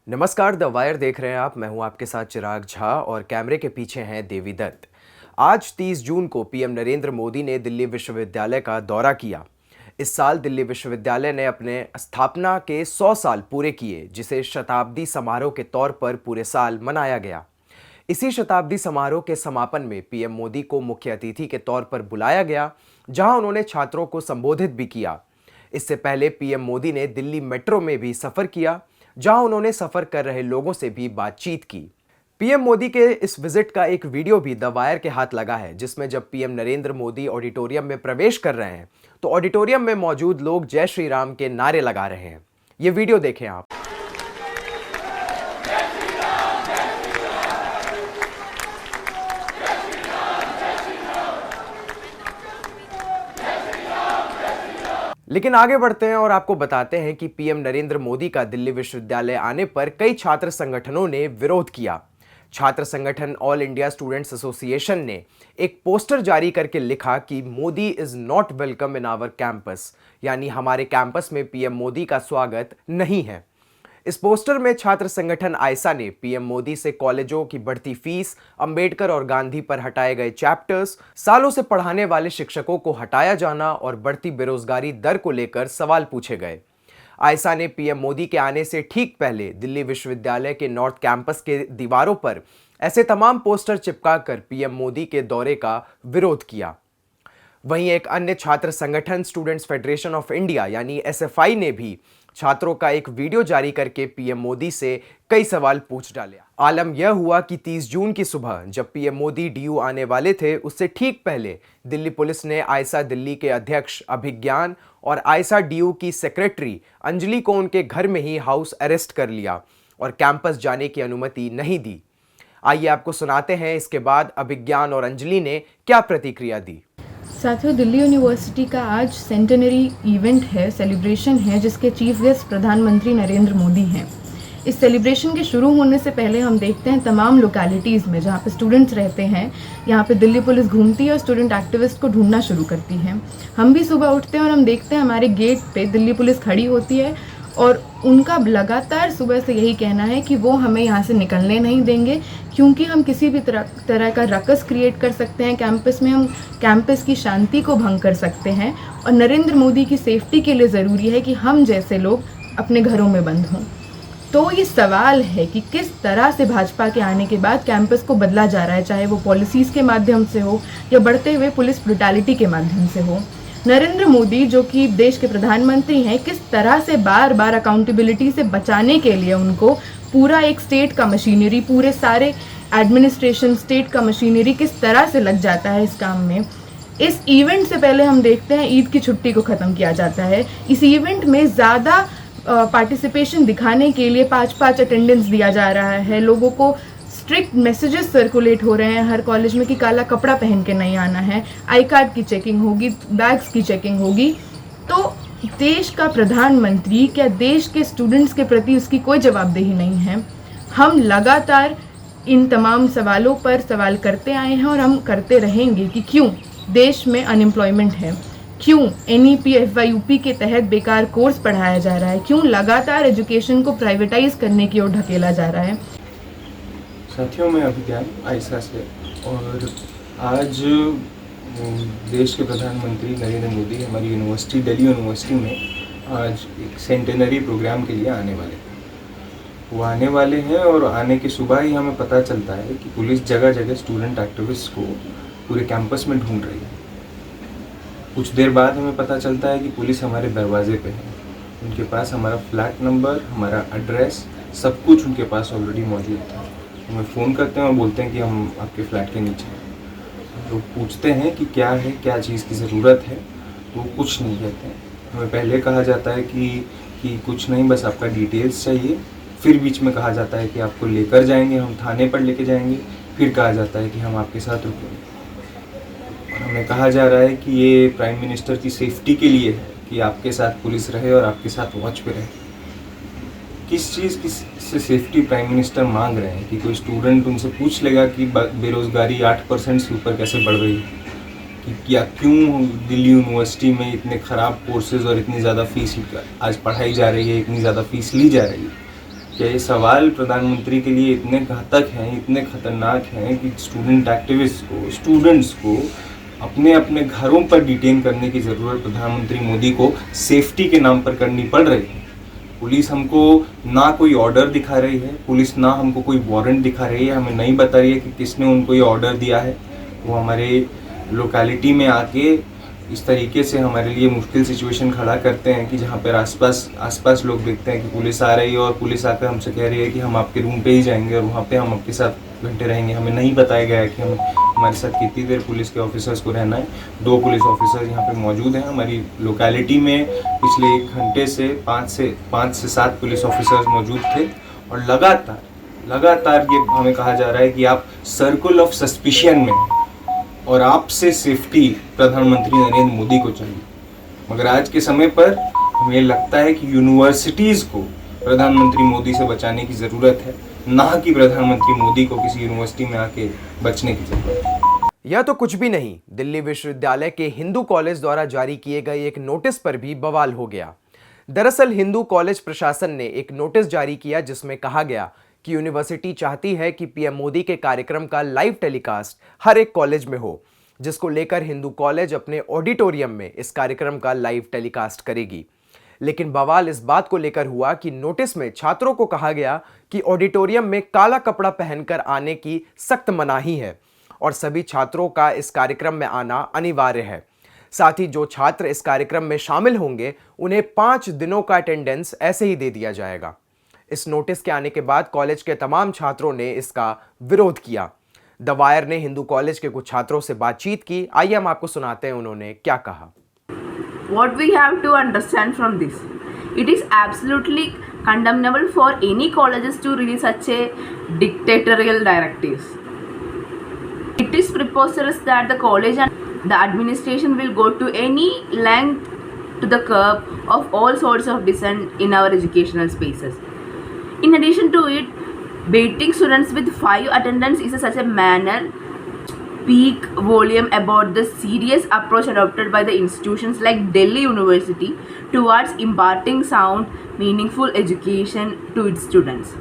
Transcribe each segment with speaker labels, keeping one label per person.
Speaker 1: नमस्कार, the wire देख रहे हैं आप। मैं हूं आपके साथ चिराग झा और कैमरे के पीछे हैं देवी दत्त। आज 30 जून को पीएम नरेंद्र मोदी ने दिल्ली विश्वविद्यालय का दौरा किया। इस साल दिल्ली विश्वविद्यालय ने अपने स्थापना के 100 साल पूरे किए, जिसे शताब्दी समारोह के तौर पर पूरे साल मनाया गया। इसी शताब्दी समारोह के समापन में पीएम मोदी को मुख्य अतिथि के तौर पर बुलाया गया, जहां उन्होंने छात्रों को संबोधित भी किया। इससे पहले पीएम मोदी ने दिल्ली मेट्रो में भी सफर किया, जहां उन्होंने सफर कर रहे लोगों से भी बातचीत की। पीएम मोदी के इस विजिट का एक वीडियो भी द वायर के हाथ लगा है, जिसमें जब पीएम नरेंद्र मोदी ऑडिटोरियम में प्रवेश कर रहे हैं तो ऑडिटोरियम में मौजूद लोग जय श्री राम के नारे लगा रहे हैं। ये वीडियो देखें आप। लेकिन आगे बढ़ते हैं और आपको बताते हैं कि पीएम नरेंद्र मोदी का दिल्ली विश्वविद्यालय आने पर कई छात्र संगठनों ने विरोध किया। छात्र संगठन ऑल इंडिया स्टूडेंट्स एसोसिएशन ने एक पोस्टर जारी करके लिखा कि Modi is not welcome in our campus, यानी हमारे कैंपस में पीएम मोदी का स्वागत नहीं है। इस पोस्टर में छात्र संगठन आयसा ने पीएम मोदी से कॉलेजों की बढ़ती फीस, अंबेडकर और गांधी पर हटाए गए चैप्टर्स, सालों से पढ़ाने वाले शिक्षकों को हटाया जाना और बढ़ती बेरोजगारी दर को लेकर सवाल पूछे गए। आयसा ने पीएम मोदी के आने से ठीक पहले दिल्ली विश्वविद्यालय के नॉर्थ कैंपस के दीवारों पर ऐसे तमाम पोस्टर चिपकाकर पीएम मोदी के दौरे का विरोध किया। वहीं एक अन्य छात्र संगठन स्टूडेंट्स फेडरेशन ऑफ इंडिया यानी एसएफआई ने भी छात्रों का एक वीडियो जारी करके पीएम मोदी से कई सवाल पूछ डाले। आलम यह हुआ कि 30 जून की सुबह जब पीएम मोदी डीयू आने वाले थे, उससे ठीक पहले दिल्ली पुलिस ने आयसा दिल्ली के अध्यक्ष अभिज्ञान और आयसा डीयू की सेक्रेटरी अंजलि को उनके घर में ही हाउस अरेस्ट कर लिया और कैंपस जाने की अनुमति नहीं दी। आइए आपको सुनाते हैं इसके बाद अभिज्ञान और अंजलि ने क्या प्रतिक्रिया दी।
Speaker 2: साथियों, दिल्ली यूनिवर्सिटी का आज सेंटेनरी इवेंट है, सेलिब्रेशन है, जिसके चीफ गेस्ट प्रधानमंत्री नरेंद्र मोदी हैं। इस सेलिब्रेशन के शुरू होने से पहले हम देखते हैं तमाम लोकेलिटीज़ में जहाँ पे स्टूडेंट्स रहते हैं, यहाँ पे दिल्ली पुलिस घूमती है और स्टूडेंट एक्टिविस्ट को ढूंढना शुरू करती है। हम भी सुबह उठते हैं और हम देखते हैं हमारे गेट पे दिल्ली पुलिस खड़ी होती है और उनका लगातार सुबह से यही कहना है कि वो हमें यहाँ से निकलने नहीं देंगे, क्योंकि हम किसी भी तरह का रकस क्रिएट कर सकते हैं कैंपस में, हम कैंपस की शांति को भंग कर सकते हैं और नरेंद्र मोदी की सेफ्टी के लिए ज़रूरी है कि हम जैसे लोग अपने घरों में बंद हों। तो ये सवाल है कि किस तरह से भाजपा के आने के बाद कैंपस को बदला जा रहा है, चाहे वो पॉलिसीज़ के माध्यम से हो या बढ़ते हुए पुलिस ब्रुटैलिटी के माध्यम से हो। नरेंद्र मोदी जो कि देश के प्रधानमंत्री हैं, किस तरह से बार बार अकाउंटेबिलिटी से बचाने के लिए उनको पूरा एक स्टेट का मशीनरी, पूरे सारे एडमिनिस्ट्रेशन स्टेट का मशीनरी किस तरह से लग जाता है इस काम में। इस इवेंट से पहले हम देखते हैं ईद की छुट्टी को ख़त्म किया जाता है। इस इवेंट में ज़्यादा पार्टिसिपेशन दिखाने के लिए 5-5 अटेंडेंस दिया जा रहा है। लोगों को स्ट्रिक्ट मैसेजेस सर्कुलेट हो रहे हैं हर कॉलेज में कि काला कपड़ा पहन के नहीं आना है, आई कार्ड की चेकिंग होगी, बैग्स की चेकिंग होगी। तो देश का प्रधानमंत्री क्या देश के स्टूडेंट्स के प्रति उसकी कोई जवाबदेही नहीं है? हम लगातार इन तमाम सवालों पर सवाल करते आए हैं और हम करते रहेंगे कि क्यों देश में अनएम्प्लॉयमेंट है, क्यों NEP FYUP के तहत बेकार कोर्स पढ़ाया जा रहा है, क्यों लगातार एजुकेशन को प्राइवेटाइज करने की ओर ढकेला जा रहा है।
Speaker 3: साथियों, मैं अभिज्ञान आयसा से, और आज देश के प्रधानमंत्री नरेंद्र मोदी हमारी यूनिवर्सिटी दिल्ली यूनिवर्सिटी में आज एक सेंटेनरी प्रोग्राम के लिए आने वाले हैं। वो आने वाले हैं और आने की सुबह ही हमें पता चलता है कि पुलिस जगह जगह स्टूडेंट एक्टिविस्ट को पूरे कैंपस में ढूंढ रही है। कुछ देर बाद हमें पता चलता है कि पुलिस हमारे दरवाजे पे है, उनके पास हमारा फ्लैट नंबर, हमारा एड्रेस, सब कुछ उनके पास ऑलरेडी मौजूद था। हमें फ़ोन करते हैं और बोलते हैं कि हम आपके फ्लैट के नीचे हैं। लोग पूछते हैं कि क्या है, क्या चीज़ की ज़रूरत है, तो कुछ नहीं कहते हैं। हमें पहले कहा जाता है कि कुछ नहीं, बस आपका डिटेल्स चाहिए। फिर बीच में कहा जाता है कि आपको लेकर जाएंगे, हम थाने पर लेके जाएंगे। फिर कहा जाता है कि हम आपके साथ रुकेंगे। और हमें कहा जा रहा है कि ये प्राइम मिनिस्टर की सेफ्टी के लिए है कि आपके साथ पुलिस रहे और आपके साथ वॉच पे रहे। किस चीज़ की से सेफ्टी प्राइम मिनिस्टर मांग रहे हैं? कि कोई स्टूडेंट उनसे पूछ लेगा कि बेरोज़गारी 8% से ऊपर कैसे बढ़ रही है, कि या क्यों दिल्ली यूनिवर्सिटी में इतने ख़राब कोर्सेज़ और इतनी ज़्यादा फ़ीस आज पढ़ाई जा रही है, इतनी ज़्यादा फ़ीस ली जा रही है। क्या ये सवाल प्रधानमंत्री के लिए इतने घातक हैं, इतने खतरनाक हैं कि स्टूडेंट एक्टिविस्ट को, स्टूडेंट्स को अपने अपने घरों पर डिटेन करने की ज़रूरत प्रधानमंत्री मोदी को सेफ्टी के नाम पर करनी पड़ रही है। पुलिस हमको ना कोई ऑर्डर दिखा रही है, पुलिस ना हमको कोई वारंट दिखा रही है, हमें नहीं बता रही है कि किसने उनको ये ऑर्डर दिया है। वो हमारे लोकेलिटी में आके इस तरीके से हमारे लिए मुश्किल सिचुएशन खड़ा करते हैं कि जहाँ पर आसपास लोग देखते हैं कि पुलिस आ रही है और पुलिस आकर हमसे कह रही है कि हम आपके रूम पे ही जाएंगे और वहाँ पे हम आपके साथ घंटे रहेंगे। हमें नहीं बताया गया है कि हमारे साथ कितनी देर पुलिस के ऑफिसर्स को रहना है। 2 पुलिस ऑफिसर्स यहाँ पे मौजूद हैं हमारी लोकेलिटी में। पिछले 1 घंटे से 5 से 7 पुलिस ऑफिसर्स मौजूद थे और लगातार ये हमें कहा जा रहा है कि आप सर्कल ऑफ सस्पिशन में हैं और आपसे सेफ्टी प्रधानमंत्री नरेंद्र मोदी को चाहिए। मगर आज के समय पर हमें लगता है कि यूनिवर्सिटीज़ को प्रधानमंत्री मोदी से बचाने की ज़रूरत है, ना कि प्रधानमंत्री मोदी को किसी यूनिवर्सिटी में आके बचने की ज़रूरत है।
Speaker 1: यह तो कुछ भी नहीं, दिल्ली विश्वविद्यालय के हिंदू कॉलेज द्वारा जारी किए गए एक नोटिस पर भी बवाल हो गया। दरअसल हिंदू कॉलेज प्रशासन ने एक नोटिस जारी किया जिसमें कहा गया कि यूनिवर्सिटी चाहती है कि पीएम मोदी के कार्यक्रम का लाइव टेलीकास्ट हर एक कॉलेज में हो, जिसको लेकर हिंदू कॉलेज अपने ऑडिटोरियम में इस कार्यक्रम का लाइव टेलीकास्ट करेगी। लेकिन बवाल इस बात को लेकर हुआ कि नोटिस में छात्रों को कहा गया कि ऑडिटोरियम में काला कपड़ा पहनकर आने की सख्त मनाही है और सभी छात्रों का इस कार्यक्रम में आना अनिवार्य है। साथ ही जो छात्र इस कार्यक्रम में शामिल होंगे उन्हें 5 दिनों का अटेंडेंस ऐसे ही दे दिया जाएगा। इस नोटिस के आने के बाद कॉलेज के तमाम छात्रों ने इसका विरोध किया। द वायर ने हिंदू कॉलेज के कुछ छात्रों से बातचीत की। आइए हम आपको सुनाते हैं उन्होंने क्या कहा।
Speaker 4: What we have to understand from this, it is absolutely condemnable for any colleges to release such a dictatorial directives. It is preposterous that the college and the administration will go to any length to the curb of all sorts of dissent in our educational spaces. In addition to it, baiting students with 5 attendance is such a manner speak volume about the serious approach adopted by the institutions like Delhi University towards imparting sound, meaningful education to its students.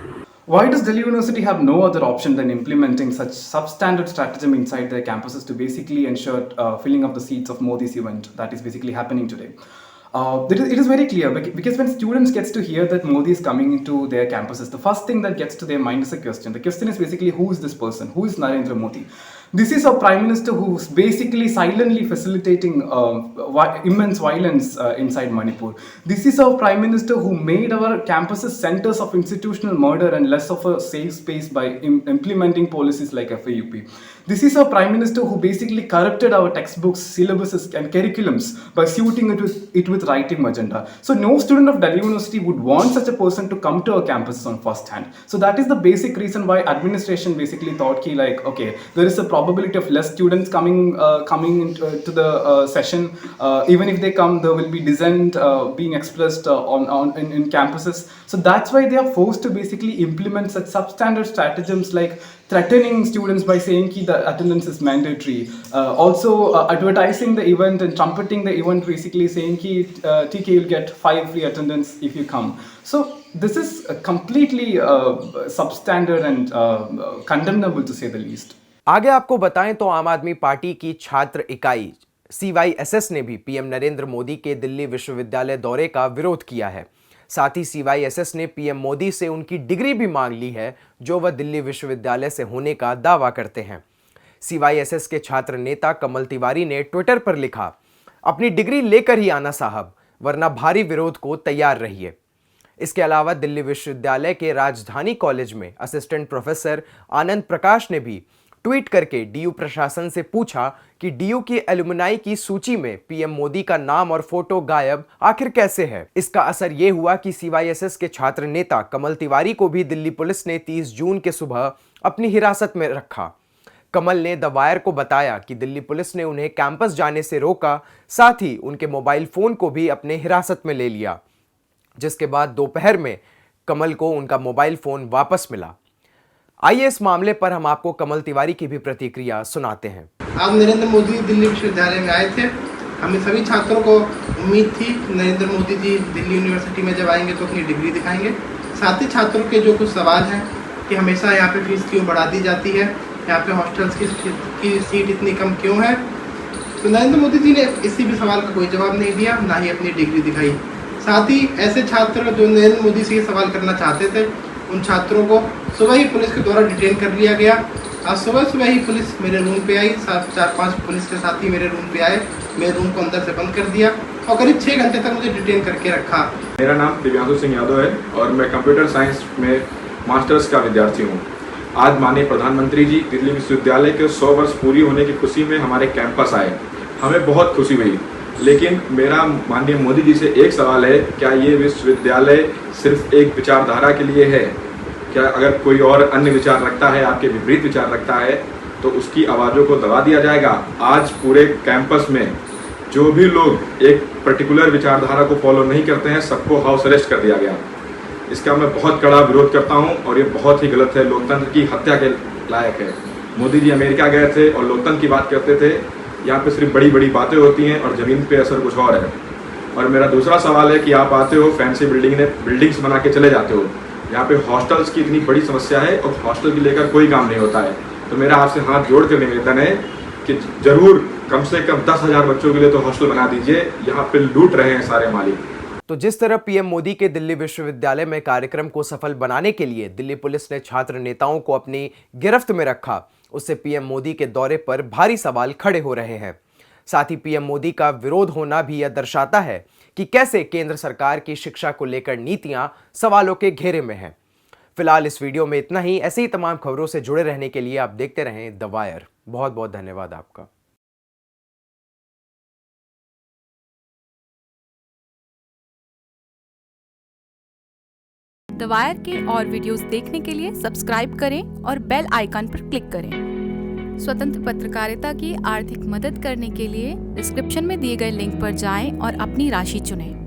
Speaker 5: Why does Delhi University have no other option than implementing such substandard stratagem inside their campuses to basically ensure filling up the seats of Modi's event that is basically happening today? It is very clear because when students gets to hear that Modi is coming into their campuses, the first thing that gets to their mind is a question. The question is basically, who is this person? Who is Narendra Modi? This is a prime minister who's basically silently facilitating immense violence inside Manipur. This is a prime minister who made our campuses centers of institutional murder and less of a safe space by implementing policies like FAUP. This is a prime minister who basically corrupted our textbooks, syllabuses and curriculums by suiting it with right-wing agenda. So no student of Delhi University would want such a person to come to our campuses on first hand. So that is the basic reason why administration basically thought ki like, okay, there is a probability of less students coming into the session. Even if they come, there will be dissent being expressed in campuses. So that's why they are forced to basically implement such substandard stratagems like threatening students by saying ki the attendance is mandatory. Also advertising the event and trumpeting the event, basically saying ki TK you'll get 5 free attendance if you come. So this is completely substandard and condemnable to say the least.
Speaker 1: आगे आपको बताएं तो आम आदमी party की छात्र इकाई CYSS ने भी पीएम नरेंद्र मोदी के दिल्ली विश्वविद्यालय दौरे का विरोध किया है। साथ ही CYSS ने पीएम मोदी से उनकी डिग्री भी मांग ली है जो वह दिल्ली विश्वविद्यालय से होने का दावा करते हैं। CYSS के छात्र नेता कमल तिवारी ने ट्विटर पर लिखा, अपनी डिग्री लेकर ही आना साहब, वरना भारी विरोध को तैयार रहिए। इसके अलावा दिल्ली विश्वविद्यालय के राजधानी कॉलेज में असिस्टेंट प्रोफेसर आनंद प्रकाश ने भी ट्वीट करके डीयू प्रशासन से पूछा कि डीयू की एलुमनाई की सूची में पीएम मोदी का नाम और फोटो गायब आखिर कैसे है। इसका असर यह हुआ कि CYSS के छात्र नेता कमल तिवारी को भी दिल्ली पुलिस ने 30 जून के सुबह अपनी हिरासत में रखा। कमल ने द वायर को बताया कि दिल्ली पुलिस ने उन्हें कैंपस जाने से रोका, साथ ही उनके मोबाइल फोन को भी अपने हिरासत में ले लिया, जिसके बाद दोपहर में कमल को उनका मोबाइल फोन वापस मिला। आइए इस मामले पर हम आपको कमल तिवारी की भी प्रतिक्रिया सुनाते हैं।
Speaker 6: आज नरेंद्र मोदी दिल्ली विश्वविद्यालय में आए थे। हमें सभी छात्रों को उम्मीद थी कि नरेंद्र मोदी जी दिल्ली यूनिवर्सिटी में जब आएंगे तो अपनी डिग्री दिखाएंगे। साथ ही छात्रों के जो कुछ सवाल हैं कि हमेशा यहाँ पे फीस क्यों बढ़ा दी जाती है, यहाँ पे हॉस्टल्स की सीट इतनी कम क्यों है, तो नरेंद्र मोदी जी ने इसी भी सवाल का कोई जवाब नहीं दिया, ना ही अपनी डिग्री दिखाई। साथ ही ऐसे छात्र जो नरेंद्र मोदी से ये सवाल करना चाहते थे, उन छात्रों को सुबह ही पुलिस के द्वारा डिटेन कर लिया गया। आज सुबह ही पुलिस मेरे रूम पे आई, 4-5 पुलिस के साथी मेरे रूम पे आए, मेरे रूम को अंदर से बंद कर दिया और करीब 6 घंटे तक मुझे डिटेन करके रखा।
Speaker 7: मेरा नाम दिव्यांशु सिंह यादव है और मैं कंप्यूटर साइंस में मास्टर्स का विद्यार्थी हूँ। आज माननीय प्रधानमंत्री जी दिल्ली विश्वविद्यालय के 100 वर्ष पूरी होने की खुशी में हमारे कैंपस आए, हमें बहुत खुशी हुई। लेकिन मेरा माननीय मोदी जी से एक सवाल है, क्या ये विश्वविद्यालय सिर्फ एक विचारधारा के लिए है? क्या अगर कोई और अन्य विचार रखता है, आपके विपरीत विचार रखता है, तो उसकी आवाज़ों को दबा दिया जाएगा? आज पूरे कैंपस में जो भी लोग एक पर्टिकुलर विचारधारा को फॉलो नहीं करते हैं, सबको हाउस अरेस्ट कर दिया गया। इसका मैं बहुत कड़ा विरोध करता हूं और ये बहुत ही गलत है, लोकतंत्र की हत्या के लायक है। मोदी जी अमेरिका गए थे और लोकतंत्र की बात करते थे, यहाँ पे सिर्फ बड़ी बड़ी बातें होती हैं और ज़मीन पे असर कुछ और है। और मेरा दूसरा सवाल है कि आप आते हो, फैंसी बिल्डिंग्स बना के चले जाते हो, यहाँ पे हॉस्टल्स की इतनी बड़ी समस्या है और हॉस्टल की लेकर कोई काम नहीं होता है। तो मेरा आपसे हाथ जोड़ कर निवेदन है कि जरूर कम से कम 10,000 बच्चों के लिए तो हॉस्टल बना दीजिए, यहाँ पे लूट रहे हैं सारे मालिक।
Speaker 1: तो जिस तरह पीएम मोदी के दिल्ली विश्वविद्यालय में कार्यक्रम को सफल बनाने के लिए दिल्ली पुलिस ने छात्र नेताओं को अपनी गिरफ्त में रखा, उससे पीएम मोदी के दौरे पर भारी सवाल खड़े हो रहे हैं। साथ ही पीएम मोदी का विरोध होना भी यह दर्शाता है कि कैसे केंद्र सरकार की शिक्षा को लेकर नीतियां सवालों के घेरे में हैं। फिलहाल इस वीडियो में इतना ही। ऐसे ही तमाम खबरों से जुड़े रहने के लिए आप देखते रहें द वायर। बहुत बहुत धन्यवाद आपका।
Speaker 8: द वायर के और वीडियोस देखने के लिए सब्सक्राइब करें और बेल आइकन पर क्लिक करें। स्वतंत्र पत्रकारिता की आर्थिक मदद करने के लिए डिस्क्रिप्शन में दिए गए लिंक पर जाएं और अपनी राशि चुनें।